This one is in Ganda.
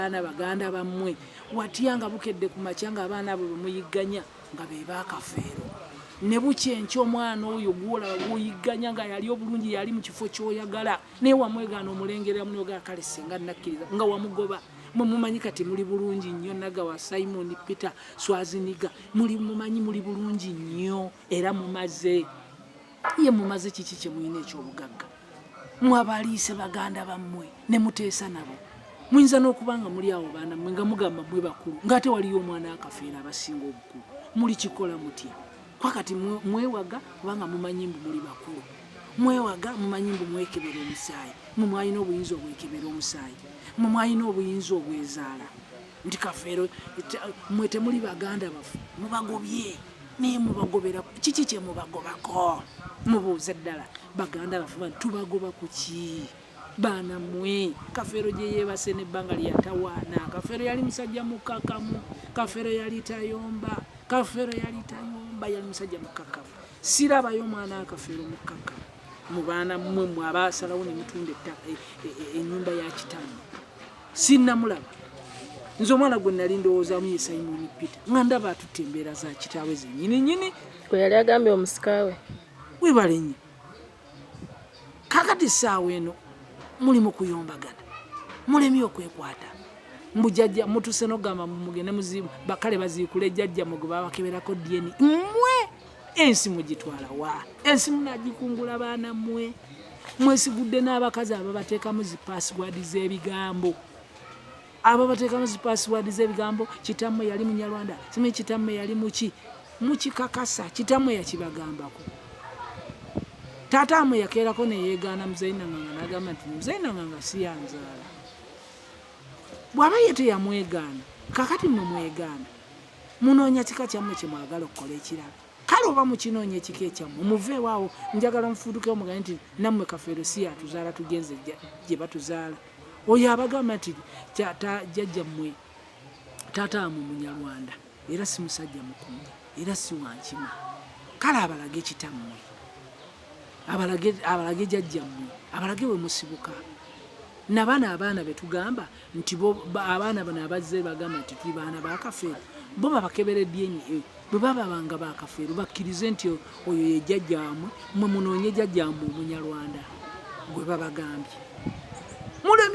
Abaana baganda bammwe watyanga bukedde ku makyanga abaana abo bemuyiganya nga be baakafeero ne bukya enkya omwana oyo gwolaba gwoyigganya nga yali obulungi yali mu kifo ky'oyagala naye wamwegaana omulengera munoga kale singa nakkiriza nga wamugoba mwe mumanyi kati muli bulungi nnyo Nagawa Simon Peter Swaziniga mumanyi muli bulungi nnyo era mumaze kiki kye muyina eky'obugagga mwabaliise baganda bammwe ne muteesa nabo muyinza n'okuba nga muli awo baana mmwe nga mugamba mwe bakulu ng'ate waliyo omwana akafeera abasinga obukulu muli kikola mutya kwakati mwewaga kubanga mumanyi mbu muli bakulu mwewaga mumanyi mbu mwekebera omusaayi mwe mwalina obuyinza obwekebera omusaayi mwe mwalina obuyinza obwezaala nti kafeero mwe temuli baganda bafu mubagobye naye mubagobera kiki kye mubagobako mubuuze ddala baganda bafu tubagoba ku ki baana mmwe kafeero gye yeebase n'ebbanga lyatawaana kafeero yali musajja mukkakkamu kafeero yali tayomba yali musajja mukkakkamu sirabayo omwana akafeero mukkakkamu mu baana mmwe mwe abaasalawo ne mutunda ennyumba ya kitamu sinnamulaba nze omwana gwe nali ndowoozaamu ye Simon Peter nga ndaba atutte embeera za kitaawe zennyini gwe yali agambye omusikawe webale nnyo kakati essaawa eno muli mu kuyombagana mulemi okwekwata mbujjajja mutuse n'ogamba mugende muzibu bakale baziikula ejjajja mwe gwe babakeberako dyeni mmwe ensi mugitwala wa ensi munagikungula baana mmwe mwesigudde n'abakazi ababateekamu zipaasiwaadi z'ebigambo kitammwe yali munyarwanda simanyi kitammwe yali muki mukikakasa kitammwe yakibagambako taata amwe yakeerako neyeegaana Muzeyinanganga n'agamba nti Muzeyinanganga si yanzaala bw'aba ye teyamwegaana kakati mwe mwegaana munoonya kika kyammwe kye mwagala okukola ekirala kale oba mukinoonya ekika ekyammwe muveewaawo njagala mufuudukewo mugane nti nammwe kafeero si yatuzaala tugenze gye batuzaala oyo abagamba nti jjajjammwe taata amwe munyarwanda era si musajja mukumu era si wankima kale abalage kitammwe abalage jjajjammwe abalage we musibuka nabana abaana betugamba nti abaana bano abazze bagamba nti tuli baana bakafeero bo babakeberedde bwe bababanga bakafeero bakkirize nti oyo ye jjajjammwe mwe munoonye jjajjammwe omunyarwanda gwe babagambye